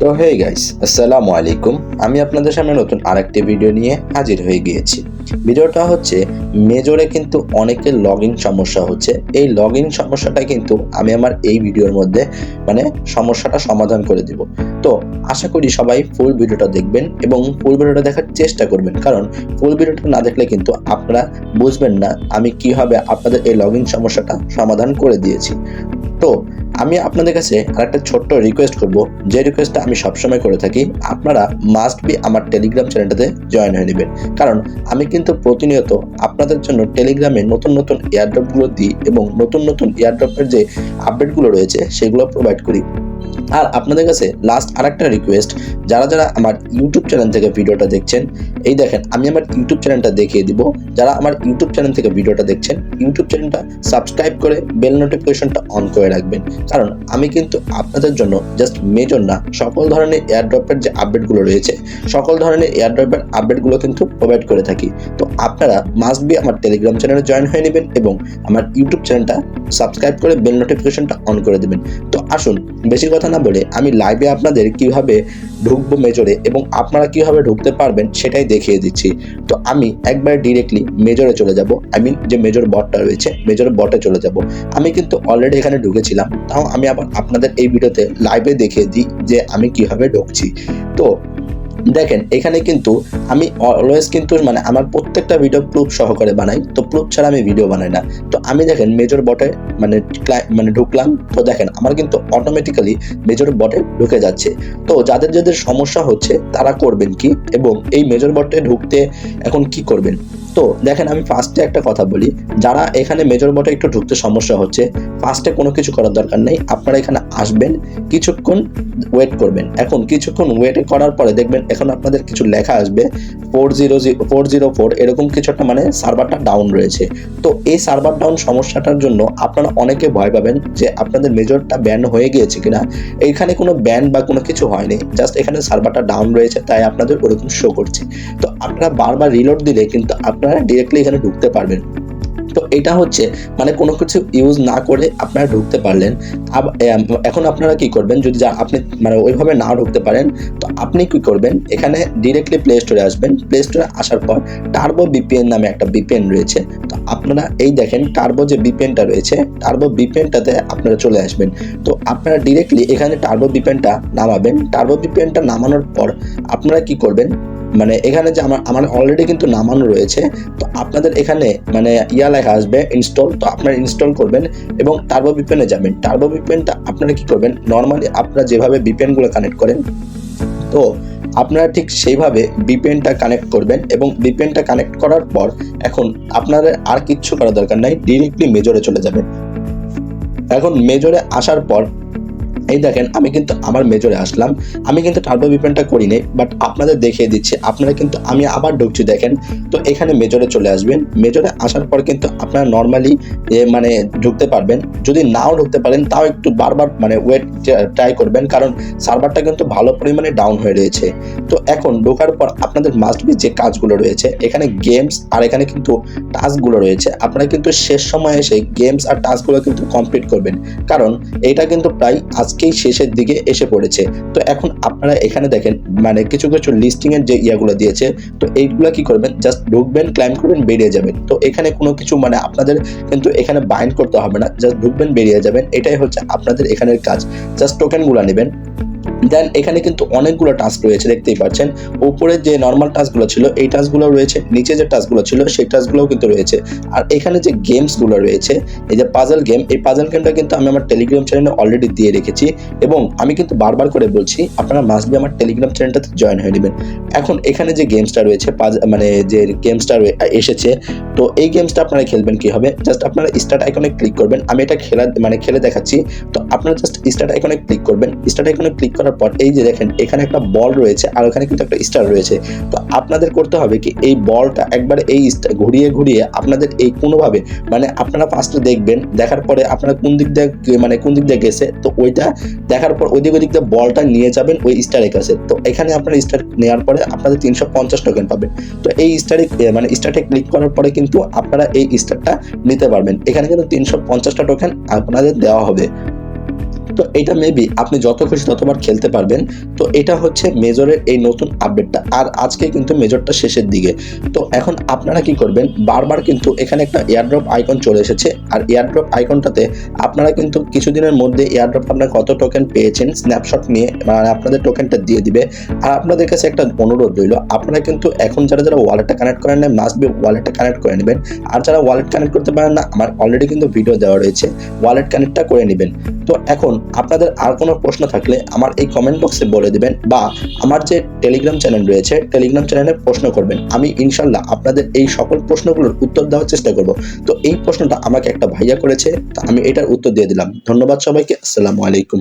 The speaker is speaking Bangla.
তো হে গাইস, আসসালামু আলাইকুম। আমি আপনাদের সামনে নতুন আরেকটি ভিডিও নিয়ে হাজির হয়ে গিয়েছি। ভিডিওটা হচ্ছে মেজরে কিন্তু অনেকের লগইন সমস্যা হচ্ছে। এই লগইন সমস্যাটা কিন্তু আমি আমার এই ভিডিওর মধ্যে সমস্যাটা সমাধান করে দিব। তো আশা করি সবাই ফুল ভিডিওটা দেখবেন এবং ফুল ভিডিওটা দেখার চেষ্টা করবেন, কারণ ফুল ভিডিওটা না দেখলে কিন্তু আপনারা বুঝবেন না আমি কিভাবে আপনাদের এই লগইন সমস্যাটা সমাধান করে দিয়েছি। তো আমি আপনাদের কাছে আরেকটা ছোট্ট রিকোয়েস্ট করব, যে রিকোয়েস্টটা আমি সবসময় করে থাকি। আপনারা মাস্ট বি আমার টেলিগ্রাম চ্যানেলটাতে জয়েন হয়ে নেবেন, কারণ আমি কিন্তু প্রতিনিয়ত আপনাদের জন্য টেলিগ্রামে নতুন নতুন এয়ারড্রপগুলো দিই এবং নতুন নতুন এয়ারড্রপের যে আপডেটগুলো রয়েছে সেগুলো প্রোভাইড করি। আর আপনাদের কাছে লাস্ট আরেকটা রিকোয়েস্ট, যারা যারা আমার ইউটিউব চ্যানেল থেকে ভিডিওটা দেখছেন, এই দেখেন আমি আমার ইউটিউব চ্যানেলটা দেখিয়ে দিব। যারা আমার ইউটিউব চ্যানেল থেকে ভিডিওটা দেখছেন, ইউটিউব চ্যানেলটা সাবস্ক্রাইব করে বেল নোটিফিকেশনটা অন করে রাখবেন, কারণ আমি কিন্তু আপনাদের জন্য জাস্ট মেজর না, সকল ধরনের এয়ারড্রপের যে আপডেটগুলো রয়েছে, সকল ধরনের এয়ারড্রপের আপডেটগুলো কিন্তু প্রোভাইড করে থাকি। তো আপনারা মাস্ট বি আমার টেলিগ্রাম চ্যানেলে জয়েন হয়ে নেবেন এবং আমার ইউটিউব চ্যানেলটা সাবস্ক্রাইব করে বেল নোটিফিকেশনটা অন করে দেবেন। তো আসুন বেশি কথা না বলে আমি লাইভে আপনাদের কিভাবে ঢুকবো মেজরে এবং আপনারা কিভাবে ঢুকতে পারবেন সেটাই দেখিয়ে দিচ্ছি। তো আমি একবার ডিরেক্টলি মেজরে চলে যাব, যে মেজর বটটা রয়েছে মেজর বটে চলে যাব। আমি কিন্তু অলরেডি এখানে ঢুকেছিলাম, তাও আমি আবার আপনাদের এই ভিডিওতে লাইভে দেখিয়ে দিই যে আমি কিভাবে ঢুকছি। তো দেখেন এখানে কিন্তু আমি অলওয়েজ কিন্তু আমার প্রত্যেকটা ভিডিও প্রুফ সহকারে বানাই, তো প্রুফ ছাড়া আমি ভিডিও বানাই না। তো আমি দেখেন মেজর বটে ঢুকলাম, তো দেখেন আমার কিন্তু অটোমেটিক্যালি মেজর বটে ঢুকে যাচ্ছে। তো যাদের যাদের সমস্যা হচ্ছে তারা করবেন কি এবং এই মেজর বটে ঢুকতে এখন কি করবেন। তো দেখেন আমি ফার্স্টে একটা কথা বলি, যারা এখানে মেজর বটে একটু ঢুকতে সমস্যা হচ্ছে, ফার্স্টে কোনো কিছু করার দরকার নেই। আপনারা এখানে আসবেন, কিছুক্ষণ ওয়েট করবেন। এখন কিছুক্ষণ ওয়েট করার পরে দেখবেন এখন আপনাদের কিছু লেখা আসবে 404 এরকম কিছু একটা, সার্ভারটা ডাউন রয়েছে। তো এই সার্ভার ডাউন সমস্যাটার জন্য আপনারা অনেকে ভয় পাবেন যে আপনাদের মেজরটা ব্যান হয়ে গিয়েছে কিনা। এইখানে কোনো ব্যান বা কোনো কিছু হয়নি, জাস্ট এখানে সার্ভারটা ডাউন রয়েছে, তাই আপনাদের ওরকম শো করছে। তো আপনারা বারবার রিলোড দিলে কিন্তু আপনারা ডিরেক্টলি এখানে ঢুকতে পারবেন। তো এটা হচ্ছে কোনো কিছু ইউজ না করে আপনারা ঢুকতে পারলেন। এখন আপনারা কি করবেন, যদি আপনি ওইভাবে না ঢুকতে পারেন, তো আপনি কি করবেন, এখানে ডিরেক্টলি প্লে স্টোরে আসবেন। প্লে স্টোরে আসার পর টার্বো ভিপিএন নামে একটা ভিপিএন রয়েছে। তো আপনারা এই দেখেন টার্বো যে ভিপিএনটা রয়েছে, টার্বো ভিপিএনটাতে আপনারা চলে আসবেন। তো আপনারা ডিরেক্টলি এখানে টার্বো ভিপিএনটা নামাবেন। টার্বো ভিপিএনটা নামানোর পর আপনারা কি করবেন, এখানে যে আমার অলরেডি কিন্তু নামানো রয়েছে। তো আপনাদের এখানে লেখা আসবে ইনস্টল, তো আপনারা ইনস্টল করবেন এবং টার্বো ভিপিএনে যাবেন। টার্বো ভিপিএনটা আপনারা কি করবেন, নর্মালি আপনারা যেভাবে ভিপিএনগুলো কানেক্ট করেন, তো আপনারা ঠিক সেইভাবে ভিপিএনটা কানেক্ট করবেন এবং ভিপিএনটা কানেক্ট করার পর এখন আপনাদের আর কিচ্ছু করার দরকার নাই, ডিরেক্টলি মেজরে চলে যাবেন। এখন মেজরে আসার পর এই দেখেন আমি কিন্তু আমার মেজরে আসলাম। আমি কিন্তু টার্বো ভিপিএনটা করি নাই, বাট আপনাদের দেখিয়ে দিচ্ছি। আপনারা কিন্তু আমি আবার ঢুকছি, দেখেন। তো এখানে মেজরে চলে আসবেন। মেজরে আসার পর কিন্তু আপনারা নর্মালি ঢুকতে পারবেন। যদি নাও ঢুকতে পারেন তাও একটু বারবার ওয়েট ট্রাই করবেন, কারণ সার্ভারটা কিন্তু ভালো পরিমাণে ডাউন হয়ে রয়েছে। তো এখন ঢোকার পর আপনাদের মাস্ট বি যে কাজগুলো রয়েছে, এখানে গেমস আর এখানে কিন্তু টাস্কগুলো রয়েছে, আপনারা কিন্তু শেষ সময় এসে গেমস আর টাস্কগুলো কিন্তু কমপ্লিট করবেন, কারণ এটা কিন্তু প্রায় আজকেই শেষের দিকে এসে পড়েছে। তো এখন আপনারা এখানে দেখেন কিছু কিছু লিস্টিং এর যে ইয়াগুলো দিয়েছে, তো এইগুলো কি করবেন, জাস্ট ঢুকবেন, ক্লাইম করবেন, বেরিয়ে যাবেন। তো এখানে কোনো কিছু আপনাদের কিন্তু এখানে বাইন্ড করতে হবে না, জাস্ট ঢুকবেন, বেরিয়ে যাবেন। এটাই হচ্ছে আপনাদের এখানের কাজ। জাস্ট টোকেনগুলো নেবেন। দেন এখানে কিন্তু অনেকগুলো টাস্ক রয়েছে, দেখতেই পাচ্ছেন। উপরে যে নর্মাল টাস্কগুলো ছিল এই টাস্কগুলো রয়েছে, নিচে যে টাস্কগুলো ছিল সেই টাস্কগুলোও কিন্তু রয়েছে। আর এখানে যে গেমসগুলো রয়েছে, এই যে পাজল গেম, এই পাজল গেমটা কিন্তু আমি আমার টেলিগ্রাম চ্যানেলে অলরেডি দিয়ে রেখেছি এবং আমি কিন্তু বারবার করে বলছি আপনারা মাস্ট বি আমার টেলিগ্রাম চ্যানেলটাতে জয়েন হয়ে নেবেন। এখন এখানে যে গেমসটা রয়েছে, যে গেমসটা এসেছে, তো এই গেমসটা আপনারা খেলবেন কি হবে, জাস্ট আপনারা স্টার্ট আইকনে ক্লিক করবেন। আমি এটা খেলে দেখাচ্ছি। তো আপনারা জাস্ট স্টার্ট আইকনে ক্লিক করবেন। স্টার্ট আইকনে ক্লিক করার পর এই যে দেখেন এখানে একটা বল রয়েছে আর ওখানে কিন্তু একটা স্টার রয়েছে। তো আপনাদের করতে হবে কি, এই বলটা একবার এই ঘুরিয়ে ঘুরিয়ে আপনাদের এই কোনোভাবে আপনারা ফার্স্টে দেখবেন, দেখার পরে আপনারা কোন দিক দিয়ে গেছে, তো ওইটা দেখার পর ওই দিক দিয়ে বলটা নিয়ে যাবেন ওই স্টারের কাছে। তো এখানে আপনারা স্টার নেওয়ার পরে আপনাদের 350 টোকেন পাবেন। তো এই স্টারে ক্লিক করার পরে কিন্তু আপনারা এই স্টারটা নিতে পারবেন। এখানে কিন্তু 350টা টোকেন আপনাদের দেওয়া হবে। তো এটা মেবি আপনি যত খুশি ততবার খেলতে পারবেন। তো এটা হচ্ছে মেজরের এই নতুন আপডেটটা, আর আজকে কিন্তু মেজরটা শেষের দিকে। তো এখন আপনারা কি করবেন, বারবার কিন্তু এখানে একটা এয়ারড্রপ আইকন চলে এসেছে, আর এয়ারড্রপ আইকনটাতে আপনারা কিন্তু কিছুদিনের মধ্যে এয়ারড্রপ আপনারা কত টোকেন পেয়েছেন স্ন্যাপশট নিয়ে মানে আপনাদের টোকেনটা দিয়ে দিবে। আর আপনাদের কাছে একটা অনুরোধ রইল, আপনারা কিন্তু এখন যারা যারা ওয়ালেটটা কানেক্ট করেন না মাস্ট বি ওয়ালেটটা কানেক্ট করে নেবেন। আর যারা ওয়ালেট কানেক্ট করতে পারেন না, আমার অলরেডি কিন্তু ভিডিও দেওয়া রয়েছে, ওয়ালেট কানেক্টটা করে নেবেন। তো এখন আপনাদের আর কোনো প্রশ্ন থাকলে আমার এই কমেন্ট বক্সে বলে দিবেন, বা আমার যে টেলিগ্রাম চ্যানেল রয়েছে টেলিগ্রাম চ্যানেলে প্রশ্ন করবেন। আমি ইনশাল্লাহ আপনাদের এই সকল প্রশ্নগুলোর উত্তর দেওয়ার চেষ্টা করব। তো এই প্রশ্নটা আমাকে একটা ভাইয়া করেছে, তা আমি এটার উত্তর দিয়ে দিলাম। ধন্যবাদ সবাইকে, আসসালামু আলাইকুম।